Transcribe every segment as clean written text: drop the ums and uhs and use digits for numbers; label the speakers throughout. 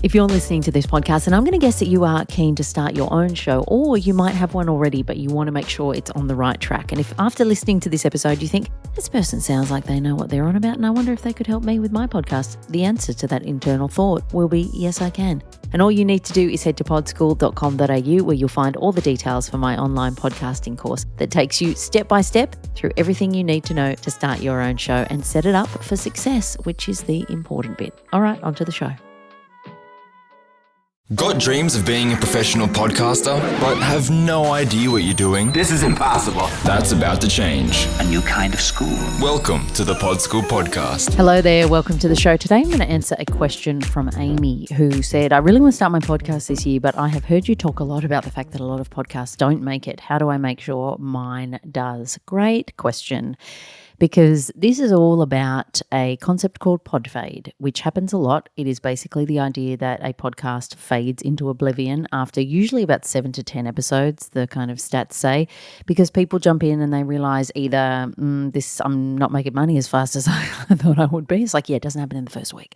Speaker 1: If you're listening to this podcast, and I'm going to guess that you are keen to start your own show, or you might have one already, but you want to make sure it's on the right track. And if after listening to this episode, you think, this person sounds like they know what they're on about, and I wonder if they could help me with my podcast, the answer to that internal thought will be, yes, I can. And all you need to do is head to podschool.com.au, where you'll find all the details for my online podcasting course that takes you step by step through everything you need to know to start your own show and set it up for success, which is the important bit. All right, on to the show.
Speaker 2: Got dreams of being a professional podcaster, but have no idea what you're doing?
Speaker 3: This is impossible.
Speaker 2: That's about to change.
Speaker 3: A new kind of school.
Speaker 2: Welcome to the Pod School Podcast.
Speaker 1: Hello there, welcome to the show. Today I'm going to answer a question from Amy, who said, I really want to start my podcast this year, but I have heard you talk a lot about the fact that a lot of podcasts don't make it. How do I make sure mine does? Great question. Because this is all about a concept called podfade, which happens a lot. It is basically the idea that a podcast fades into oblivion after usually about 7 to 10 episodes, the kind of stats say, because people jump in and they realize either I'm not making money as fast as I thought I would be. It's like, yeah, it doesn't happen in the first week.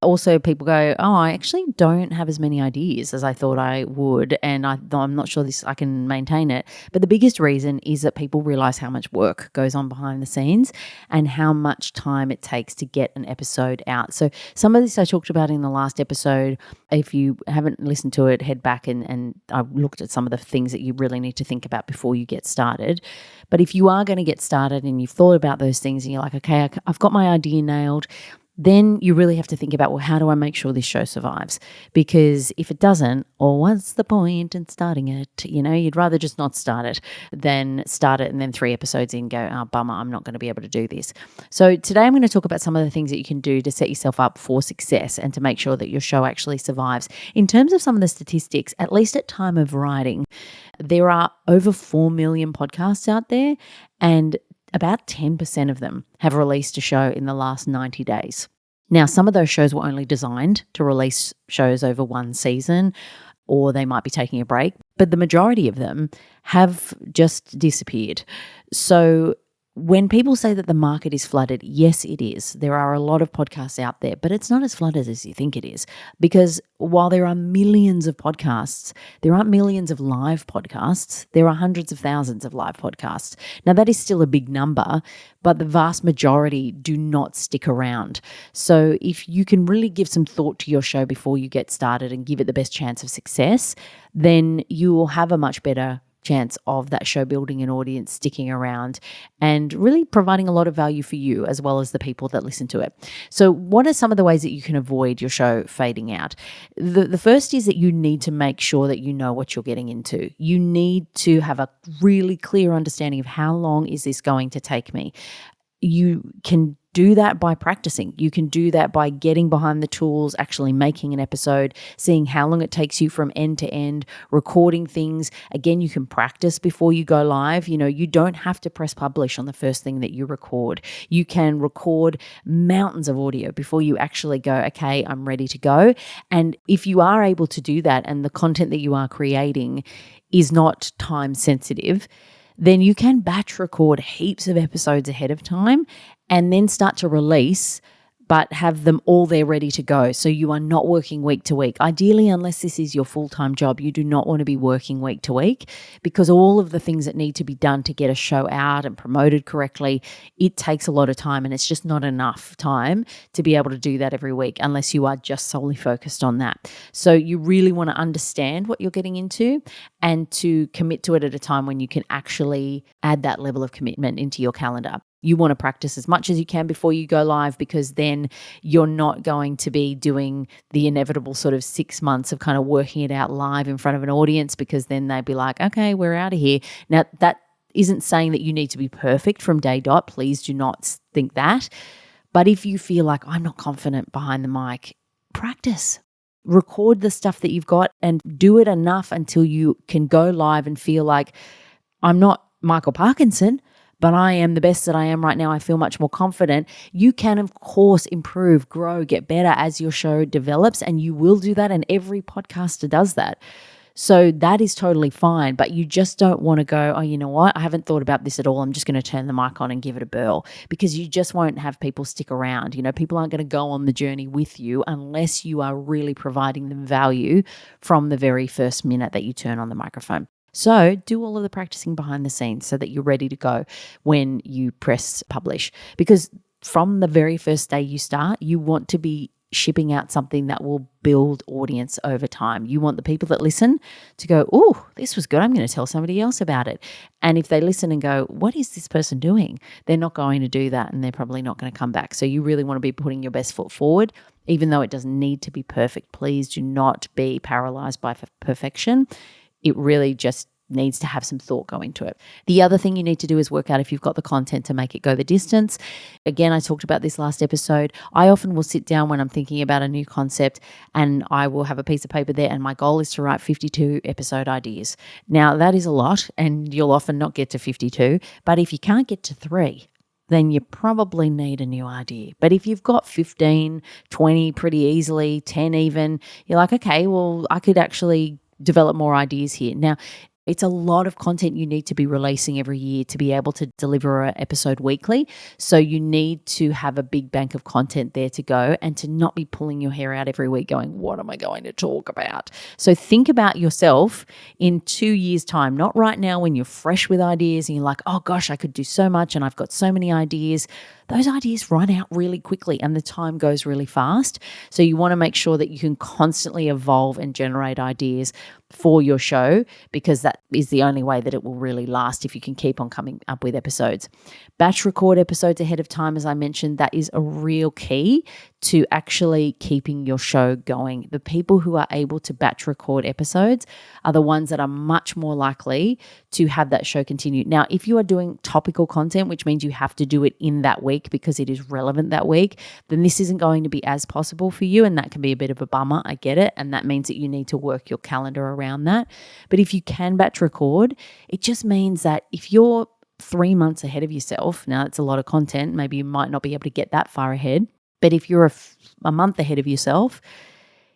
Speaker 1: Also, people go, oh, I actually don't have as many ideas as I thought I would, and I'm not sure I can maintain it. But the biggest reason is that people realize how much work goes on behind the scenes and how much time it takes to get an episode out. So some of this I talked about in the last episode. If you haven't listened to it, head back and I looked at some of the things that you really need to think about before you get started. But if you are going to get started and you've thought about those things and you're like, okay, I've got my idea nailed, then you really have to think about, well, how do I make sure this show survives? Because if it doesn't, or what's the point in starting it? You know, you'd rather just not start it than start it and then 3 episodes in go, oh, bummer, I'm not going to be able to do this. So today I'm going to talk about some of the things that you can do to set yourself up for success and to make sure that your show actually survives. In terms of some of the statistics, at least at time of writing, there are over 4 million podcasts out there, and about 10% of them have released a show in the last 90 days. Now, some of those shows were only designed to release shows over one season, or they might be taking a break, but the majority of them have just disappeared. So when people say that the market is flooded, yes, it is. There are a lot of podcasts out there, but it's not as flooded as you think it is. Because while there are millions of podcasts, there aren't millions of live podcasts. There are hundreds of thousands of live podcasts. Now, that is still a big number, but the vast majority do not stick around. So if you can really give some thought to your show before you get started and give it the best chance of success, then you will have a much better chance of that show building an audience, sticking around, and really providing a lot of value for you as well as the people that listen to it. So what are some of the ways that you can avoid your show fading out? The first is that you need to make sure that you know what you're getting into. You need to have a really clear understanding of how long is this going to take me. You can do that by practicing. You can do that by getting behind the tools, actually making an episode, seeing how long it takes you from end to end, recording things. Again, you can practice before you go live. You know, you don't have to press publish on the first thing that you record. You can record mountains of audio before you actually go, okay, I'm ready to go. And if you are able to do that and the content that you are creating is not time sensitive, then you can batch record heaps of episodes ahead of time and then start to release, but have them all there ready to go. So you are not working week to week. Ideally, unless this is your full-time job, you do not want to be working week to week, because all of the things that need to be done to get a show out and promoted correctly, it takes a lot of time, and it's just not enough time to be able to do that every week unless you are just solely focused on that. So you really want to understand what you're getting into and to commit to it at a time when you can actually add that level of commitment into your calendar. You want to practice as much as you can before you go live, because then you're not going to be doing the inevitable sort of 6 months of kind of working it out live in front of an audience, because then they'd be like, okay, we're out of here. Now, that isn't saying that you need to be perfect from day dot. Please do not think that. But if you feel like I'm not confident behind the mic, practice. Record the stuff that you've got and do it enough until you can go live and feel like, I'm not Michael Parkinson, but I am the best that I am right now. I feel much more confident. You can, of course, improve, grow, get better as your show develops, and you will do that, and every podcaster does that. So that is totally fine, but you just don't want to go, oh, you know what? I haven't thought about this at all. I'm just going to turn the mic on and give it a burl, because you just won't have people stick around. People aren't going to go on the journey with you unless you are really providing them value from the very first minute that you turn on the microphone. So do all of the practicing behind the scenes so that you're ready to go when you press publish, because from the very first day you start, you want to be shipping out something that will build audience over time. You want the people that listen to go, oh, this was good. I'm going to tell somebody else about it. And if they listen and go, what is this person doing? They're not going to do that, and they're probably not going to come back. So you really want to be putting your best foot forward, even though it doesn't need to be perfect. Please do not be paralyzed by perfection. It really just needs to have some thought going to it. The other thing you need to do is work out if you've got the content to make it go the distance. Again, I talked about this last episode. I often will sit down when I'm thinking about a new concept, and I will have a piece of paper there, and my goal is to write 52 episode ideas. Now, that is a lot, and you'll often not get to 52, but if you can't get to 3, then you probably need a new idea. But if you've got 15, 20 pretty easily, 10 even, you're like, okay, well, I could actually develop more ideas here. Now, it's a lot of content you need to be releasing every year to be able to deliver an episode weekly. So you need to have a big bank of content there to go, and to not be pulling your hair out every week going, what am I going to talk about? So think about yourself in 2 years' time, not right now when you're fresh with ideas and you're like, oh gosh, I could do so much and I've got so many ideas. Those ideas run out really quickly and the time goes really fast. So you want to make sure that you can constantly evolve and generate ideas for your show, because that is the only way that it will really last, if you can keep on coming up with episodes. Batch record episodes ahead of time, as I mentioned, that is a real key to actually keeping your show going. The people who are able to batch record episodes are the ones that are much more likely to have that show continue. Now, if you are doing topical content, which means you have to do it in that week because it is relevant that week, then this isn't going to be as possible for you, and that can be a bit of a bummer. I get it, and that means that you need to work your calendar around that. But if you can batch record, it just means that if you're 3 months ahead of yourself, now that's a lot of content, maybe you might not be able to get that far ahead, but if you're a month ahead of yourself,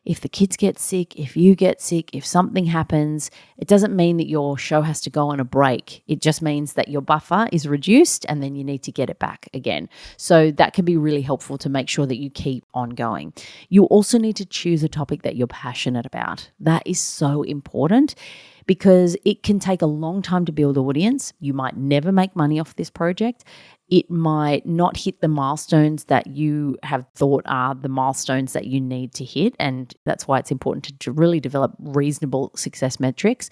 Speaker 1: if the kids get sick, if you get sick, if something happens, it doesn't mean that your show has to go on a break. It just means that your buffer is reduced and then you need to get it back again. So that can be really helpful to make sure that you keep on going. You also need to choose a topic that you're passionate about. That is so important, because it can take a long time to build audience. You might never make money off this project. It might not hit the milestones that you have thought are the milestones that you need to hit. And that's why it's important to really develop reasonable success metrics.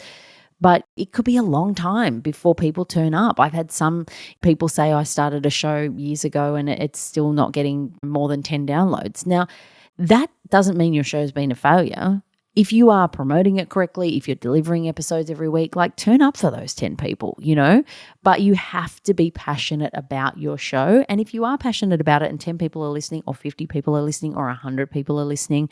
Speaker 1: But it could be a long time before people turn up. I've had some people say, I started a show years ago and it's still not getting more than 10 downloads. Now, that doesn't mean your show's been a failure. If you are promoting it correctly, if you're delivering episodes every week, like turn up for those 10 people, but you have to be passionate about your show. And if you are passionate about it and 10 people are listening, or 50 people are listening, or 100 people are listening,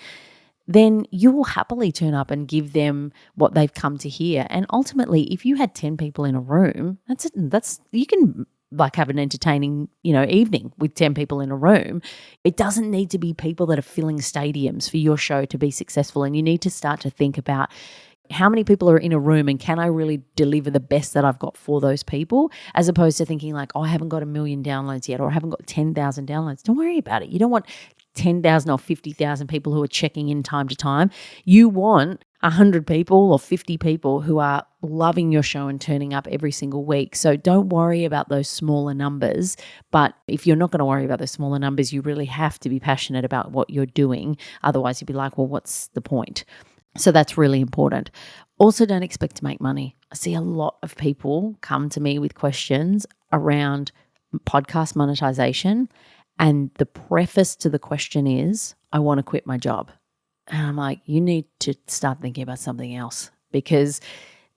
Speaker 1: then you will happily turn up and give them what they've come to hear. And ultimately, if you had 10 people in a room, that's you can have an entertaining, evening with 10 people in a room. It doesn't need to be people that are filling stadiums for your show to be successful. And you need to start to think about how many people are in a room and can I really deliver the best that I've got for those people, as opposed to thinking like, oh, I haven't got 1 million downloads yet, or I haven't got 10,000 downloads. Don't worry about it. You don't want 10,000 or 50,000 people who are checking in time to time. You want 100 people or 50 people who are loving your show and turning up every single week. So don't worry about those smaller numbers. But if you're not going to worry about those smaller numbers, you really have to be passionate about what you're doing. Otherwise, you'd be like, well, what's the point? So that's really important. Also, don't expect to make money. I see a lot of people come to me with questions around podcast monetization, and the preface to the question is, I want to quit my job. And I'm like, you need to start thinking about something else, because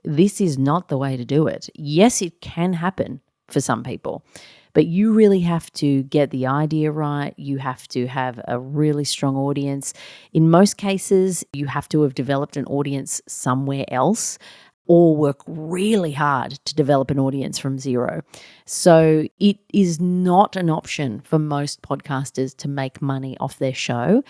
Speaker 1: this is not the way to do it. Yes, it can happen for some people, but you really have to get the idea right. You have to have a really strong audience. In most cases, you have to have developed an audience somewhere else, or work really hard to develop an audience from zero. So it is not an option for most podcasters to make money off their show.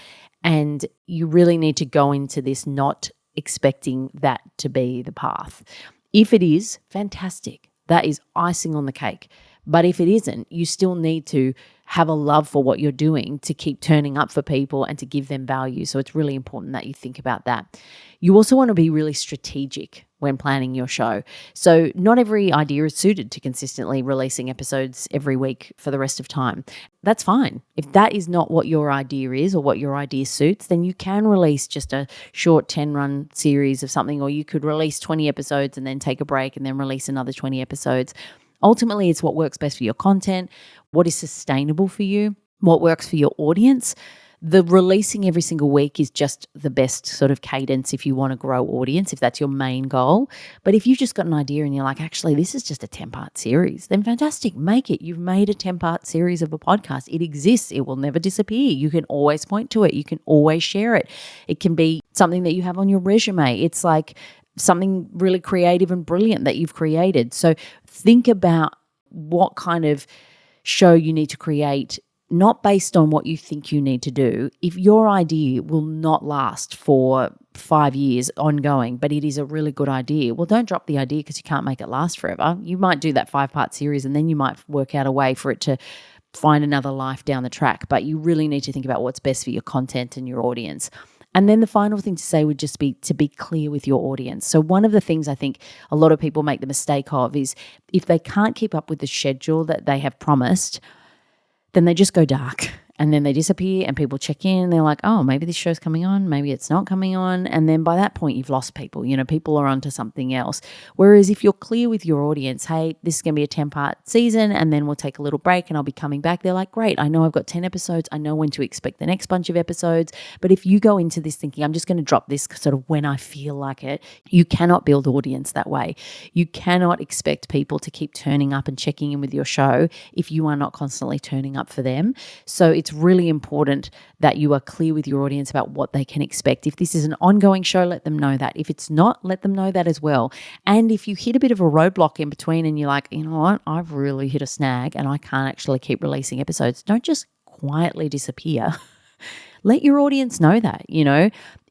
Speaker 1: And you really need to go into this not expecting that to be the path. If it is, fantastic. That is icing on the cake. But if it isn't, you still need to have a love for what you're doing to keep turning up for people and to give them value. So it's really important that you think about that. You also want to be really strategic when planning your show. So not every idea is suited to consistently releasing episodes every week for the rest of time. That's fine. If that is not what your idea is or what your idea suits, then you can release just a short 10-run series of something, or you could release 20 episodes and then take a break and then release another 20 episodes. Ultimately, it's what works best for your content, what is sustainable for you, what works for your audience. The releasing every single week is just the best sort of cadence if you want to grow audience, if that's your main goal. But if you've just got an idea and you're like, actually, this is just a 10-part series, then fantastic, make it. You've made a 10-part series of a podcast. It exists. It will never disappear. You can always point to it. You can always share it. It can be something that you have on your resume. It's like something really creative and brilliant that you've created. So think about what kind of show you need to create, not based on what you think you need to do. If your idea will not last for 5 years ongoing, but it is a really good idea, well, don't drop the idea because you can't make it last forever. You might do that 5-part series and then you might work out a way for it to find another life down the track. But you really need to think about what's best for your content and your audience. And then the final thing to say would just be to be clear with your audience. So one of the things I think a lot of people make the mistake of is if they can't keep up with the schedule that they have promised, then they just go dark and then they disappear and people check in and they're like, oh, maybe this show's coming on, maybe it's not coming on. And then by that point, you've lost people. People are onto something else. Whereas if you're clear with your audience, hey, this is going to be a 10-part season and then we'll take a little break and I'll be coming back. They're like, great, I know I've got 10 episodes. I know when to expect the next bunch of episodes. But if you go into this thinking, I'm just going to drop this sort of when I feel like it, you cannot build audience that way. You cannot expect people to keep turning up and checking in with your show if you are not constantly turning up for them. So it's really important that you are clear with your audience about what they can expect. If this is an ongoing show, let them know that. If it's not, let them know that as well. And if you hit a bit of a roadblock in between and you're like, you know what, I've really hit a snag and I can't actually keep releasing episodes, don't just quietly disappear. Let your audience know that,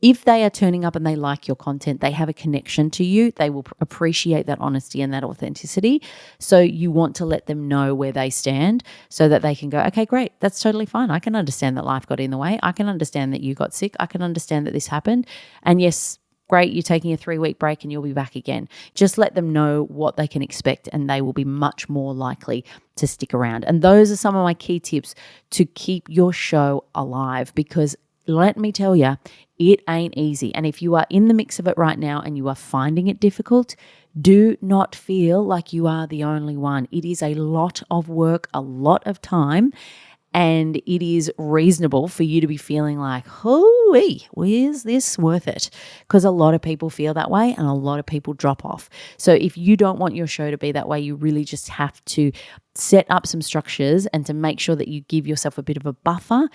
Speaker 1: if they are turning up and they like your content, they have a connection to you, they will appreciate that honesty and that authenticity. So you want to let them know where they stand so that they can go, okay, great, that's totally fine. I can understand that life got in the way. I can understand that you got sick. I can understand that this happened. And yes, great, you're taking a 3-week break and you'll be back again. Just let them know what they can expect and they will be much more likely to stick around. And those are some of my key tips to keep your show alive, because let me tell you, it ain't easy. And if you are in the mix of it right now and you are finding it difficult, do not feel like you are the only one. It is a lot of work, a lot of time. And it is reasonable for you to be feeling like, hooey, is this worth it? Because a lot of people feel that way and a lot of people drop off. So if you don't want your show to be that way, you really just have to set up some structures and to make sure that you give yourself a bit of a buffer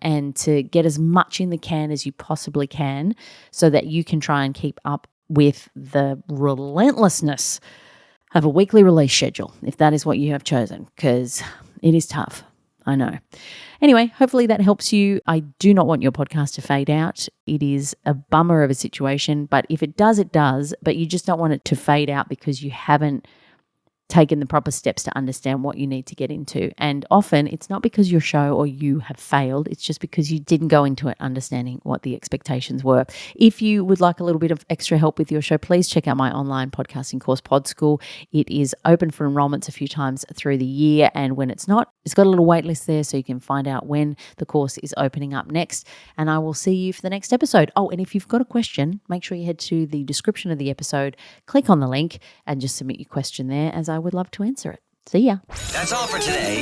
Speaker 1: and to get as much in the can as you possibly can so that you can try and keep up with the relentlessness of a weekly release schedule, if that is what you have chosen, because it is tough. I know. Anyway, hopefully that helps you. I do not want your podcast to fade out. It is a bummer of a situation, but if it does, it does. But you just don't want it to fade out because you haven't taken the proper steps to understand what you need to get into. And often it's not because your show or you have failed. It's just because you didn't go into it understanding what the expectations were. If you would like a little bit of extra help with your show, please check out my online podcasting course, Pod School. It is open for enrollments a few times through the year. And when it's not, it's got a little wait list there so you can find out when the course is opening up next. And I will see you for the next episode. Oh, and if you've got a question, make sure you head to the description of the episode, click on the link and just submit your question there, as I would love to answer it. See ya.
Speaker 3: That's all for today.